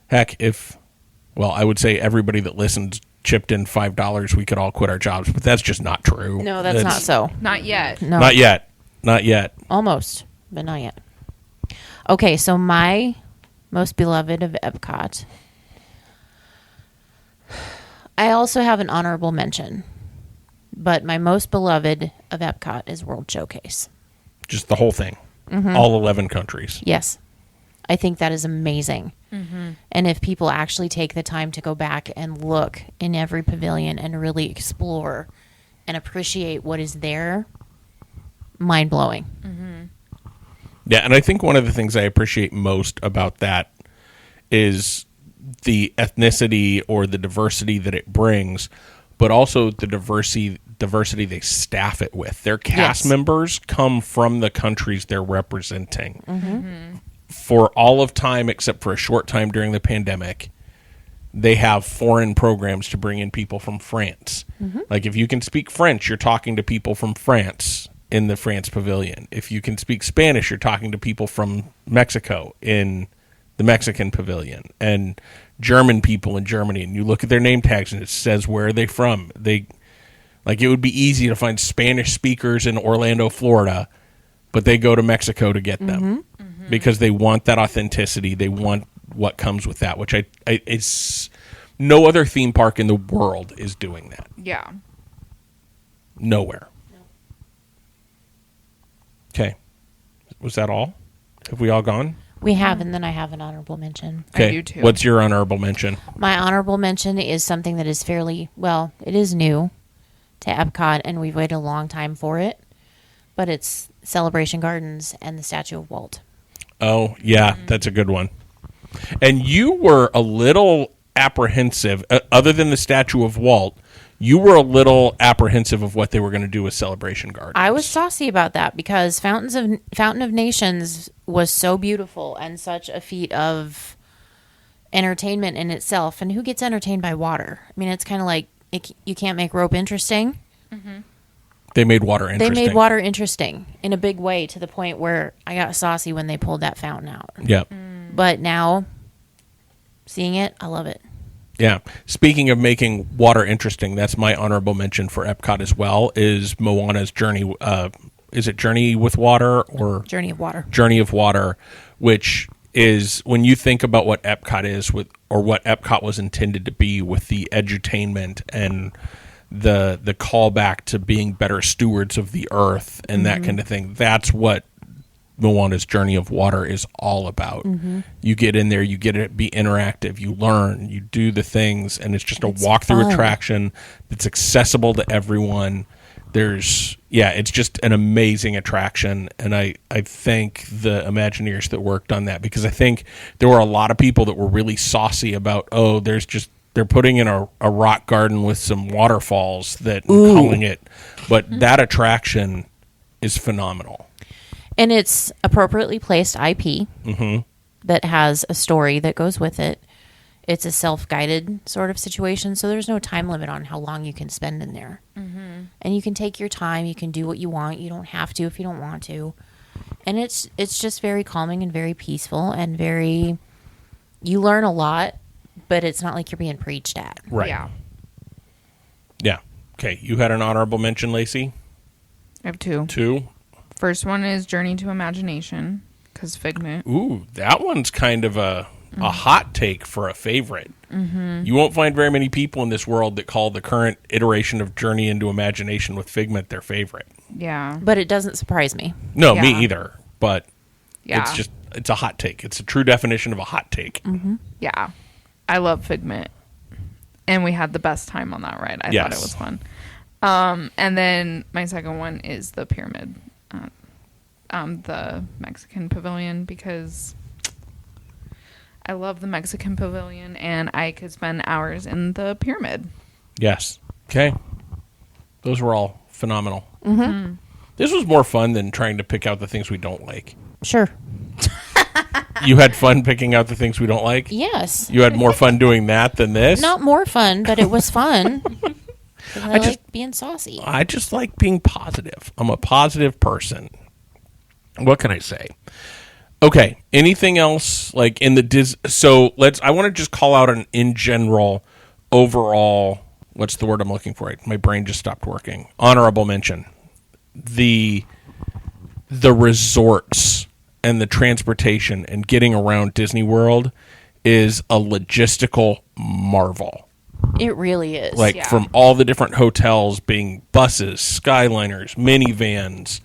Heck, I would say everybody that listens chipped in $5, we could all quit our jobs, but that's just not true. No, that's not so. Not yet. No. Not yet. Not yet. Almost, but not yet. Okay, so my most beloved of Epcot. I also have an honorable mention, but my most beloved of Epcot is World Showcase. Just the whole thing. All 11 countries. Yes. I think that is amazing. And if people actually take the time to go back and look in every pavilion and really explore and appreciate what is there, mind-blowing. Yeah, and I think one of the things I appreciate most about that is the ethnicity or the diversity that it brings, but also the diversity they staff it with. Their cast Yes. members come from the countries they're representing. For all of time, except for a short time during the pandemic, they have foreign programs to bring in people from France. Like if you can speak French, you're talking to people from France in the France Pavilion. If you can speak Spanish, you're talking to people from Mexico in the Mexican Pavilion, and German people in Germany. And you look at their name tags and it says where they're from. It would be easy to find Spanish speakers in Orlando, Florida, but they go to Mexico to get them because they want that authenticity. They want what comes with that, which it's no other theme park in the world is doing that. Yeah. Nowhere. Okay. Was that all? Have we all gone? We have, and then I have an honorable mention. Okay. I do too. What's your honorable mention? My honorable mention is something that is it is new to Epcot, and we've waited a long time for it. But it's Celebration Gardens and the Statue of Walt. Oh, yeah, that's a good one. And you were a little apprehensive, other than the Statue of Walt, you were a little apprehensive of what they were going to do with Celebration Gardens. I was saucy about that because Fountain of Nations was so beautiful and such a feat of entertainment in itself. And who gets entertained by water? I mean, it's kind of like you can't make rope interesting. They made water interesting. They made water interesting in a big way to the point where I got saucy when they pulled that fountain out. Yeah. But now, seeing it, I love it. Yeah. Speaking of making water interesting, that's my honorable mention for Epcot as well, is Moana's Journey is it Journey with Water or Journey of Water. Journey of Water, which is when you think about what Epcot is with, or what Epcot was intended to be with the edutainment and the callback to being better stewards of the earth and that kind of thing. That's what Moana's Journey of Water is all about. You get in there, you get it be interactive, you learn, you do the things, and it's just a walkthrough attraction that's accessible to everyone. It's just an amazing attraction, and I thank the Imagineers that worked on that, because I think there were a lot of people that were really saucy about, they're putting in a rock garden with some waterfalls that calling it, but that attraction is phenomenal. And it's appropriately placed IP that has a story that goes with it. It's a self-guided sort of situation, so there's no time limit on how long you can spend in there. And you can take your time. You can do what you want. You don't have to if you don't want to. And it's just very calming and very peaceful and very... You learn a lot, but it's not like you're being preached at. Right. Yeah. Okay, you had an honorable mention, Lacey? I have two. Two? First one is Journey to Imagination, because Figment. Ooh, that one's kind of a hot take for a favorite. You won't find very many people in this world that call the current iteration of Journey into Imagination with Figment their favorite. Yeah. But it doesn't surprise me. No, Yeah. me either. But Yeah. it's a hot take. It's a true definition of a hot take. Yeah. I love Figment. And we had the best time on that ride. I thought it was fun. And then my second one is the pyramid. The Mexican pavilion, because I love the Mexican pavilion and I could spend hours in the pyramid. Yes. Okay. Those were all phenomenal. This was more fun than trying to pick out the things we don't like. Sure. You had fun picking out the things we don't like? Yes. You had more fun doing that than this? Not more fun, but it was fun. 'Cause I like being saucy. I just like being positive. I'm a positive person. What can I say? Okay. Anything else like in the so I want to just call out an in general overall, what's the word I'm looking for? My brain just stopped working. Honorable mention. The resorts and the transportation and getting around Disney World is a logistical marvel. It really is. From all the different hotels being buses, Skyliners, minivans,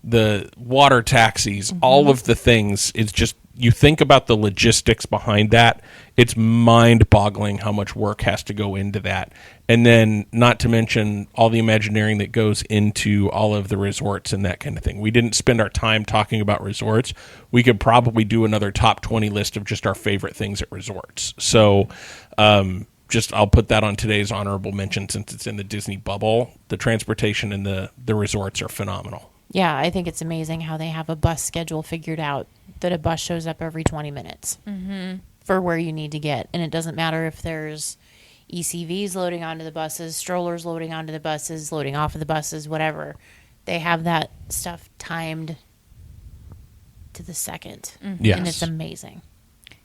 the water taxis, all of the things. It's just, you think about the logistics behind that, it's mind-boggling how much work has to go into that. And then, not to mention all the Imagineering that goes into all of the resorts and that kind of thing. We didn't spend our time talking about resorts. We could probably do another top 20 list of just our favorite things at resorts. So, I'll put that on today's honorable mention since it's in the Disney bubble. The transportation and the resorts are phenomenal. Yeah, I think it's amazing how they have a bus schedule figured out, that a bus shows up every 20 minutes for where you need to get. And it doesn't matter if there's ECVs loading onto the buses, strollers loading onto the buses, loading off of the buses, whatever. They have that stuff timed to the second. Yes. And it's amazing.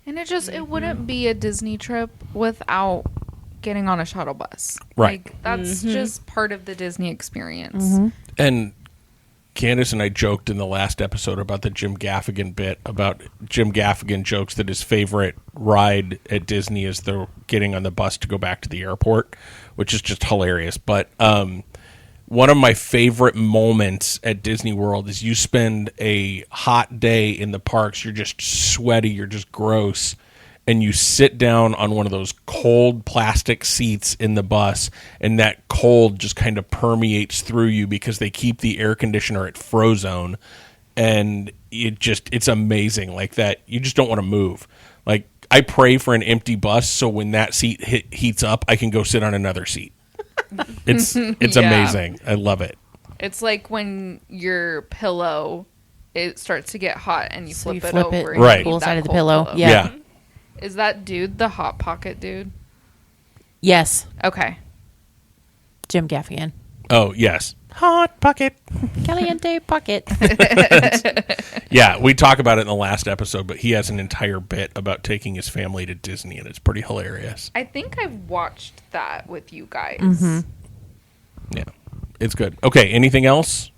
And it wouldn't be a Disney trip without getting on a shuttle bus. Right. Like, that's just part of the Disney experience. And Candace and I joked in the last episode about the Jim Gaffigan bit, about Jim Gaffigan jokes that his favorite ride at Disney is the getting on the bus to go back to the airport, which is just hilarious. But one of my favorite moments at Disney World is you spend a hot day in the parks, you're just sweaty, you're just gross, and you sit down on one of those cold plastic seats in the bus, and that cold just kind of permeates through you because they keep the air conditioner at Frozone, and it's amazing like that. You just don't want to move. Like, I pray for an empty bus so when that seat heats up, I can go sit on another seat. It's amazing. I love it. It's like when your pillow, it starts to get hot and you flip it over. It and right. you Cool keep side that of the cold pillow. Yeah. Yeah. Is that dude the Hot Pocket dude? Yes. Okay. Jim Gaffigan. Oh, yes. Hot Pocket. Caliente Pocket. Yeah, we talk about it in the last episode, but he has an entire bit about taking his family to Disney, and it's pretty hilarious. I think I've watched that with you guys. Yeah, it's good. Okay, anything else?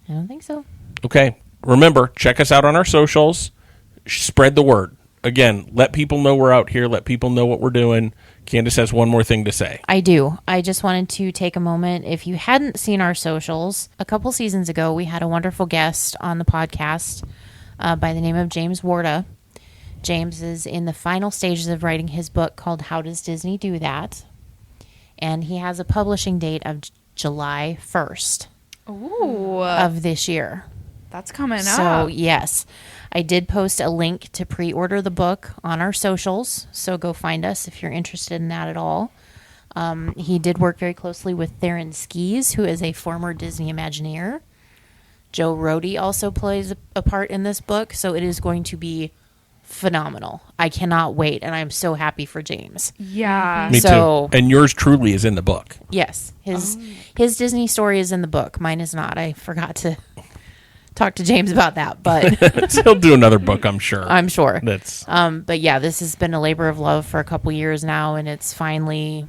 I don't think so. Okay. Remember, check us out on our socials. Spread the word. Again, let people know we're out here. Let people know what we're doing. Candace has one more thing to say. I do. I just wanted to take a moment. If you hadn't seen our socials, a couple seasons ago, we had a wonderful guest on the podcast by the name of James Warda. James is in the final stages of writing his book called How Does Disney Do That? And he has a publishing date of July 1st Ooh, of this year. that's coming So, up. yes, I did post a link to pre-order the book on our socials. So go find us if you're interested in that at all. He did work very closely with Theron Skis, who is a former Disney Imagineer. Joe Rohde also plays a part in this book. So it is going to be phenomenal. I cannot wait. And I'm so happy for James. Yeah. Me So- too. And yours truly is in the book. Yes, his Disney story is in the book. Mine is not. I forgot to talk to James about that, but He'll do another book, I'm sure. I'm sure. That's But yeah, this has been a labor of love for a couple years now, and it's finally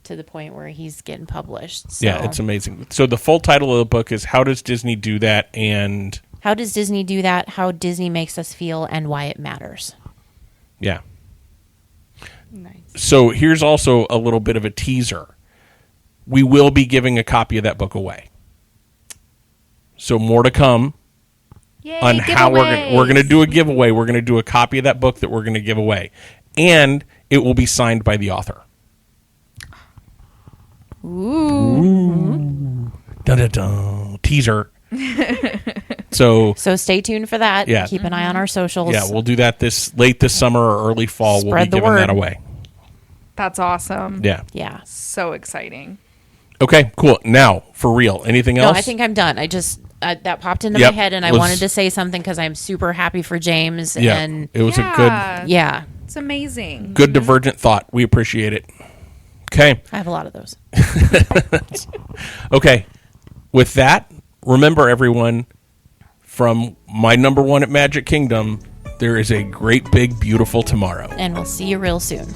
to the point where he's getting published. So. yeah, it's amazing. So the full title of the book is How Does Disney Do That? And How Does Disney Do That? How Disney Makes Us Feel and Why It Matters. yeah. Nice. So here's also a little bit of a teaser. We will be giving a copy of that book away. So more to come Yay, on how we're going to do a giveaway. We're going to do a copy of that book that we're going to give away. And it will be signed by the author. Ooh. Dun-dun-dun. Teaser. So stay tuned for that. Yeah. Keep an eye on our socials. yeah, we'll do that late this summer or early fall. We'll Spread be the giving word. that away. That's awesome. Yeah. Yeah. So exciting. Okay, cool. Now, for real, anything No, else? I think I'm done. I just that popped into Yep. my head, and I Was- wanted to say something because I'm super happy for James. Yeah, And it was a yeah, It's amazing. good divergent thought. We appreciate it. Okay. I have a lot of those. Okay. With that, remember everyone, from my number one at Magic Kingdom, there is a great, big, beautiful tomorrow. And we'll see you real soon.